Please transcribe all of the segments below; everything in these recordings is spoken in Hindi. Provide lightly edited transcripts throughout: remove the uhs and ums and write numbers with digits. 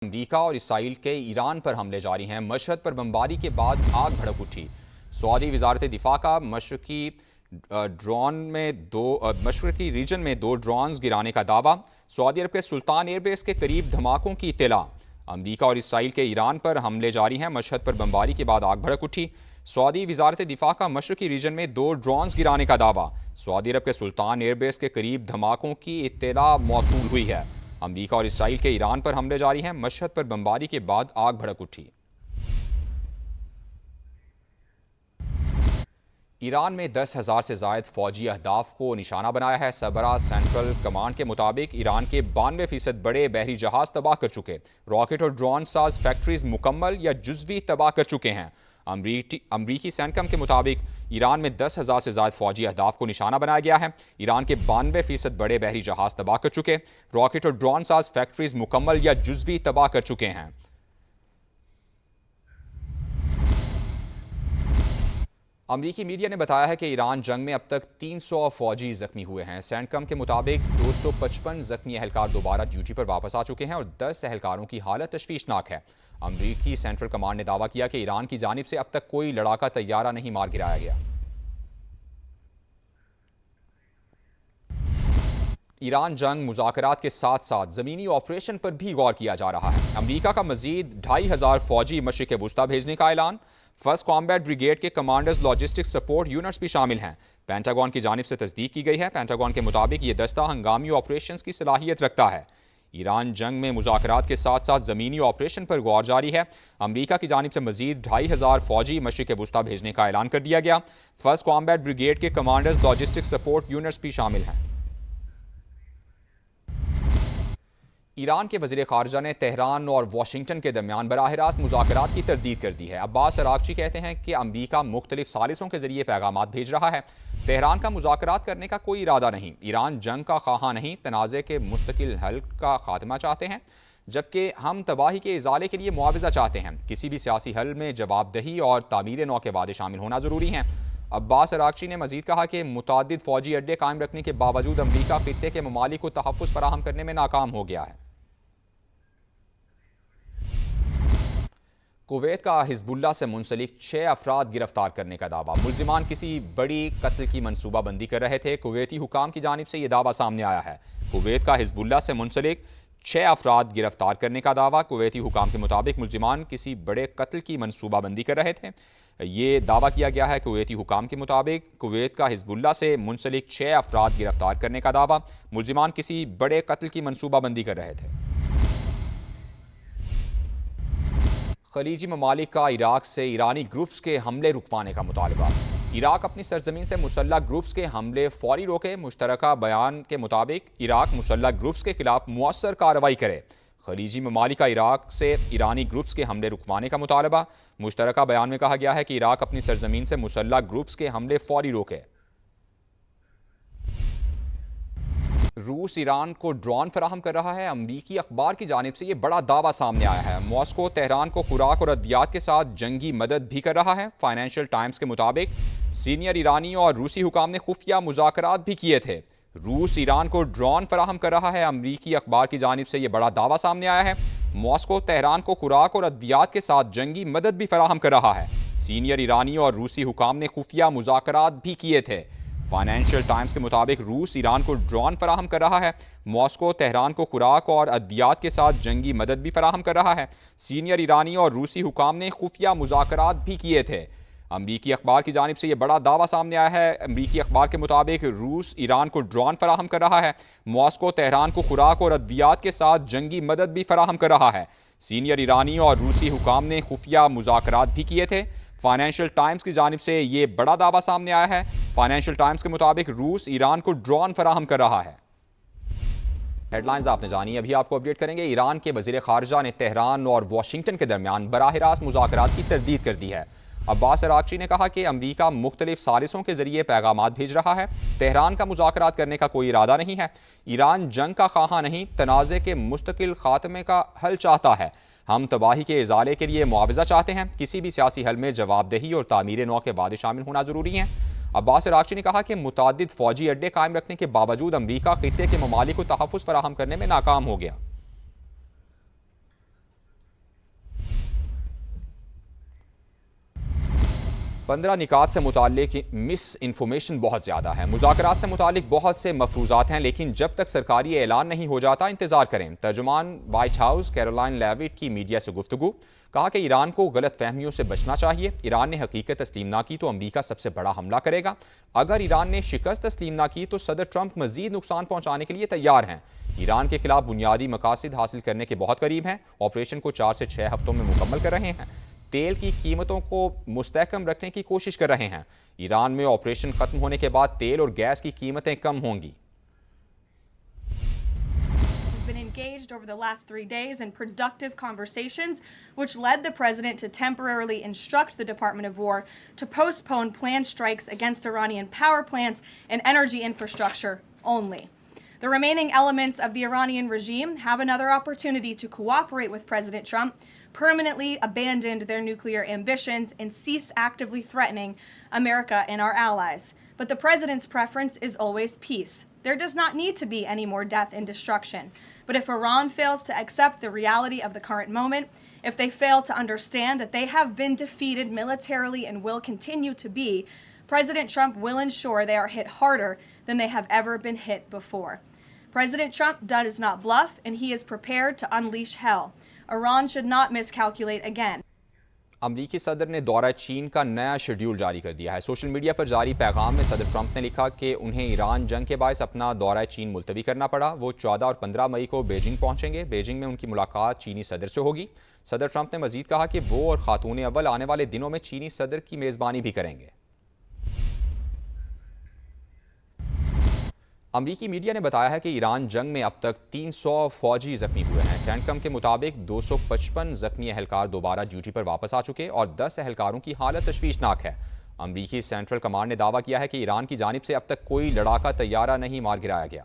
अमेरिका और इसराइल के ईरान पर हमले जारी हैं। मशहद पर बमबारी के बाद आग भड़क उठी। सऊदी वजारत दिफा का मशरकी रीजन में दो ड्रोन्स गिराने का दावा। सऊदी अरब के सुल्तान एयरबेस के करीब धमाकों की इत्तला। अमेरिका और इसराइल के ईरान पर हमले जारी हैं। मशहद पर बमबारी के बाद आग भड़क उठी। सऊदी वजारत दिफा का मशरकी रीजन में दो ड्रोन्स गिराने का दावा। सऊदी अरब के सुल्तान एयरबेस के करीब धमाकों की इत्तला मौसूल हुई है। अमेरिका और इसराइल के ईरान पर हमले जारी हैं। मशहद पर बमबारी के बाद आग भड़क उठी। ईरान में 10,000 से ज़ायद फौजी अहदाफ को निशाना बनाया है। सरबराह सेंट्रल कमांड के मुताबिक ईरान के 92% बड़े बहरी जहाज तबाह कर चुके। रॉकेट और ड्रोन साज फैक्ट्रीज मुकम्मल या जुज़वी तबाह कर चुके हैं। अमरीकी सेंटकम के मुताबिक ईरान में 10,000 से ज़ायद फौजी अहदाफ को निशाना बनाया गया है। ईरान के 92% बड़े बहरी जहाज तबाह कर चुके। रॉकेट और ड्रोन साज फैक्ट्रीज मुकम्मल या जुज़वी तबाह कर चुके हैं। अमरीकी मीडिया ने बताया है कि ईरान जंग में अब तक 300 फौजी जख्मी हुए हैं। सेंटकम के मुताबिक 255 जख्मी एहलकार दोबारा ड्यूटी पर वापस आ चुके हैं और 10 एहलकारों की हालत तशवीशनाक है। अमरीकी सेंट्रल कमांड ने दावा किया कि ईरान की जानिब से अब तक कोई लड़ाका तैयारा नहीं मार गिराया गया। ईरान जंग मुज़ाकरात के साथ साथ ज़मीनी ऑपरेशन पर भी गौर किया जा रहा है। अमरीका का मजीद 2,500 फौजी मशरिक़ वुस्ता भेजने का ऐलान। फर्स्ट कॉम्बैट ब्रिगेड के कमांडर्स लॉजिस्टिक्स सपोर्ट यूनिट्स भी शामिल हैं। पेंटागन की जानिब से तस्दीक की गई है। पेंटागन के मुताबिक ये दस्ता हंगामी ऑपरेशंस की सलाहियत रखता है। ईरान जंग में मुज़ाकरात के साथ साथ ज़मीनी ऑपरेशन पर गौर जारी है। अमरीका की जानिब से मजीद 2,500 फौजी मशरिक़ वुस्ता भेजने का ऐलान कर दिया गया। फर्स्ट कॉम्बैट ब्रिगेड के कमांडर्स लॉजिस्टिक्स सपोर्ट यूनिट्स भी शामिल हैं। ईरान के वज़ीर ख़ारजा ने तेहरान और वाशिंगटन के दरमियान बराह रास्त मुज़ाकरात की तरदीद कर दी है। अब्बास अराग़ची कहते हैं कि अमरीका मुख्तलिफ सालिसों के जरिए पैगामात भेज रहा है। तेहरान का मुज़ाकरात करने का कोई इरादा नहीं। ईरान जंग का ख़्वाह नहीं, तनाज़े के मुस्तकिल हल का खात्मा चाहते हैं, जबकि हम तबाही के इज़ाले के लिए मुआवजा चाहते हैं। किसी भी सियासी हल में जवाबदही और तामीर नौ के वादे शामिल होना ज़रूरी हैं। अब्बास अराग़ची ने मज़ीद कहा कि मुतादिद फ़ौजी अड्डे कायम रखने के बावजूद अमरीका ख़ित्ते के ममालिक को तहफ़्फ़ुज़ फराहम करने में नाकाम हो गया है। कुवैत का हिज़्बुल्लाह से मुंसलिक 6 अफराद गिरफ्तार करने का दावा। मुल्ज़िमान किसी बड़ी कत्ल की मनसूबाबंदी कर रहे थे। कुवैती हुकाम की जानिब से यह दावा सामने आया है। कुवैत का हिज़्बुल्लाह से मुंसलिक 6 अफराद गिरफ्तार करने का दावा। कुवैती हुकाम के मुताबिक मुल्ज़िमान किसी बड़े कत्ल की मनसूबाबंदी कर रहे थे। ये दावा किया गया है। कुवैती हुकाम के मुताबिक कुवैत का हिज़्बुल्लाह से मुंसलिक 6 अफराद गिरफ्तार करने का दावा। मुल्ज़िमान किसी बड़े कत्ल की मनसूबाबंदी कर रहे थे। खलीजी ममालिक का इराक से ईरानी ग्रुप्स के हमले रुकवाने का मुतालबा। इराक अपनी सरजमीन से मुसल्लह ग्रुप्स के हमले फौरी रोके। मुश्तरका बयान के मुताबिक इराक मुसल्लह ग्रुप्स के खिलाफ मुअस्सर कार्रवाई करे। खलीजी ममालिक का इराक से ईरानी ग्रुप्स के हमले रुकवाने का मुतालबा। मुश्तरका बयान में कहा गया है कि इराक अपनी सरजमीन से मुसल्लह ग्रुप्स के हमले फौरी रोके। रूस ईरान को ड्रोन फराहम कर रहा है। अमरीकी अखबार की जानिब से ये बड़ा दावा सामने आया है। मॉस्को तेहरान को खुराक और अद्वियात के साथ जंगी मदद भी कर रहा है। फाइनेंशियल टाइम्स के मुताबिक सीनियर ईरानी और रूसी हुकाम ने खुफिया मुज़ाकरात भी किए थे। रूस ईरान को ड्रोन फराहम कर रहा है। अमरीकी अखबार की जानिब से यह बड़ा दावा सामने आया है। मॉस्को तेहरान को खुराक और अद्वियात के साथ जंगी मदद भी फराहम कर रहा है। सीनियर ईरानी और रूसी हुकाम ने खुफिया मुज़ाकरात भी किए थे। फाइनेंशियल टाइम्स के मुताबिक रूस ईरान को ड्रोन फराहम कर रहा है। मॉस्को तेहरान को खुराक और अद्वियात के साथ जंगी मदद भी फराहम कर रहा है। सीनियर ईरानी और रूसी हुकाम ने खुफिया मुज़ाकरात भी किए थे। अमरीकी अखबार की जानिब से यह बड़ा दावा सामने आया है। अमरीकी अखबार के मुताबिक रूस ईरान को ड्रोन फराहम कर रहा है। मॉस्को तेहरान को खुराक और अद्वियात के साथ जंगी मदद भी फराहम कर रहा है। सीनियर ईरानी और रूसी हुकाम ने खुफिया मुज़ाकरात भी किए थे। फाइनेंशियल टाइम्स की जानिब से ये बड़ा दावा सामने आया है। फाइनेंशियल टाइम्स के मुताबिक रूस ईरान को ड्रोन फराहम कर रहा है। हेडलाइंस आपने जानी। अभी आपको अपडेट करेंगे। ईरान के वज़ीर ख़ारजा ने तेहरान और वाशिंगटन के दरमियान बराह रास्त मुज़ाकरात की तरदीद कर दी है। अब्बास अराग़ची ने कहा कि अमरीका मुख्तलिफ सालिसों के जरिए पैगामात भेज रहा है। तेहरान का मुज़ाकरात करने का कोई इरादा नहीं है। ईरान जंग का ख़्वाह नहीं, तनाज़े के मुस्तकिल खात्मे का हल चाहता है। हम तबाही के इज़ाले के लिए मुआवजा चाहते हैं। किसी भी सियासी हल में जवाबदेही और तामीर नौ के वादे शामिल होना ज़रूरी हैं। अब्बास अराग़ची ने कहा कि मुतादिद फ़ौजी अड्डे कायम रखने के बावजूद अमरीका ख़ित्ते के ममालिक को तहफ़्फ़ुज़ फराहम करने में नाकाम हो गया। 15 निकात से मुताल्लिक मिस इन्फॉर्मेशन बहुत ज़्यादा है। मुज़ाकरात से मुताल्लिक बहुत से मफरूज़ात हैं, लेकिन जब तक सरकारी ऐलान नहीं हो जाता इंतज़ार करें। तर्जुमान वाइट हाउस कैरोलाइन लेविट की मीडिया से गुफ्तगू, कहा कि ईरान को गलत फहमियों से बचना चाहिए। ईरान ने हकीकत तस्लीम ना की तो अमरीका सबसे बड़ा हमला करेगा। अगर ईरान ने शिकस्त तस्लीम ना की तो सदर ट्रंप मजीद नुकसान पहुंचाने के लिए तैयार हैं। ईरान के खिलाफ बुनियादी मकासद हासिल करने के बहुत करीब हैं। ऑपरेशन को 4 से 6 हफ्तों में मुकम्मल कर रहे हैं। तेल की कीमतों को मुस्तहकम रखने की कोशिश कर रहे हैं। ईरान में ऑपरेशन खत्म होने के बाद तेल और गैस की कीमतें कम होंगी। Been engaged over the last 3 days in productive conversations, which led the president to temporarily instruct the Department of War to postpone planned strikes against Iranian power plants and energy infrastructure only. The remaining elements of the Iranian regime have another opportunity to cooperate with President Trump, permanently abandon their nuclear ambitions, and cease actively threatening America and our allies. But the president's preference is always peace. There does not need to be any more death and destruction. But if Iran fails to accept the reality of the current moment, if they fail to understand that they have been defeated militarily and will continue to be, President Trump will ensure they are hit harder than they have ever been hit before. President Trump does not bluff, and he is prepared to unleash hell. Iran should not miscalculate again. अमरीकी सदर ने दौरा चीन का नया शेड्यूल जारी कर दिया है। सोशल मीडिया पर जारी पैगाम में सदर ट्रंप ने लिखा कि उन्हें ईरान जंग के बायस अपना दौरा चीन मुलतवी करना पड़ा। वो 14 और 15 मई को बीजिंग पहुंचेंगे। बीजिंग में उनकी मुलाकात चीनी सदर से होगी। सदर ट्रंप ने मजीद कहा कि वो और खातून अव्वल आने वाले दिनों में चीनी सदर की मेज़बानी भी करेंगे। अमरीकी मीडिया ने बताया है कि ईरान जंग में अब तक 300 फौजी जख्मी हुए हैं। सेंटकम के मुताबिक 255 जख्मी एहलकार दोबारा ड्यूटी पर वापस आ चुके और 10 एहलकारों की हालत तशवीशनाक है। अमरीकी सेंट्रल कमांड ने दावा किया है कि ईरान की जानिब से अब तक कोई लड़ाका तैयारा नहीं मार गिराया गया।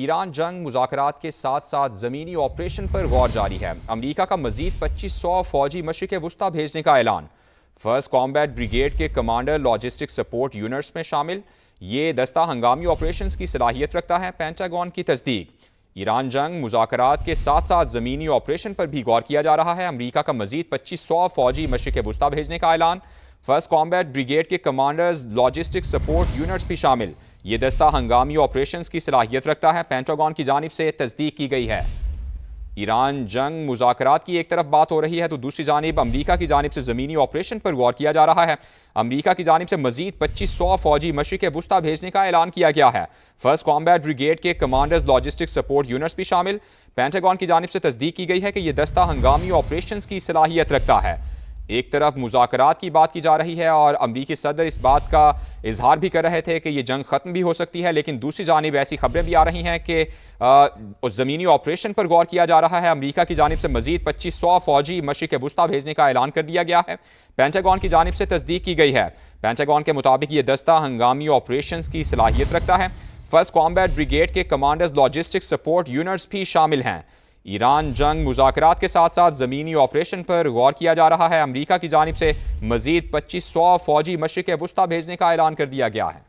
ईरान जंग मुज़ाकरात के साथ साथ ज़मीनी ऑपरेशन पर गौर जारी है। अमरीका का मजीद 2500 फौजी मशरिक़ वुस्ता भेजने का ऐलान। फर्स्ट कॉम्बैट ब्रिगेड के कमांडर लॉजिस्टिक सपोर्ट यूनिट्स में शामिल। ये दस्ता हंगामी ऑपरेशंस की सलाहियत रखता है। पेंटागन की तस्दीक। ईरान जंग मुज़ाकरात के साथ साथ ज़मीनी ऑपरेशन पर भी गौर किया जा रहा है। अमरीका का मजीद 2500 फौजी मशरिक़ वुस्ता भेजने का ऐलान। फर्स्ट कॉम्बैट ब्रिगेड के कमांडर्स लॉजिस्टिक सपोर्ट यूनिट्स भी शामिल। ये दस्ता हंगामी ऑपरेशंस की सलाहियत रखता है। पेंटागन की जानिब से तस्दीक की गई है। ईरान जंग मुज़ाकरात की एक तरफ बात हो रही है तो दूसरी जानिब अमरीका की जानिब से ज़मीनी ऑपरेशन पर गौर किया जा रहा है। अमरीका की जानिब से मजीद 2500 फौजी मशरिक़ वुस्ता भेजने का ऐलान किया गया है। फर्स्ट कॉम्बैट ब्रिगेड के कमांडर्स लॉजिस्टिक सपोर्ट यूनिट्स भी शामिल। पेंटागन की जानिब से तस्दीक की गई है कि यह दस्ता हंगामी ऑपरेशंस की सलाहियत रखता है। एक तरफ मुज़ाकरात की बात की जा रही है और अमरीकी सदर इस बात का इजहार भी कर रहे थे कि ये जंग ख़त्म भी हो सकती है, लेकिन दूसरी जानिब ऐसी खबरें भी आ रही हैं कि उस ज़मीनी ऑपरेशन पर गौर किया जा रहा है। अमरीका की जानिब से मजीद 2500 फौजी मशरिक़ वुस्ता भेजने का ऐलान कर दिया गया है। पेंटागन की जानिब से तस्दीक की गई है। पेंटागन के मुताबिक ये दस्ता हंगामी ऑपरेशन की सलाहियत रखता है। फर्स्ट कॉम्बैट ब्रिगेड के कमांडर्स लॉजिस्टिक सपोर्ट यूनिट्स भी शामिल हैं। ईरान जंग मुज़ाकरात के साथ साथ ज़मीनी ऑपरेशन पर गौर किया जा रहा है। अमरीका की जानिब से मजीद 2500 फौजी मशरिक़ वुस्ता भेजने का ऐलान कर दिया गया है।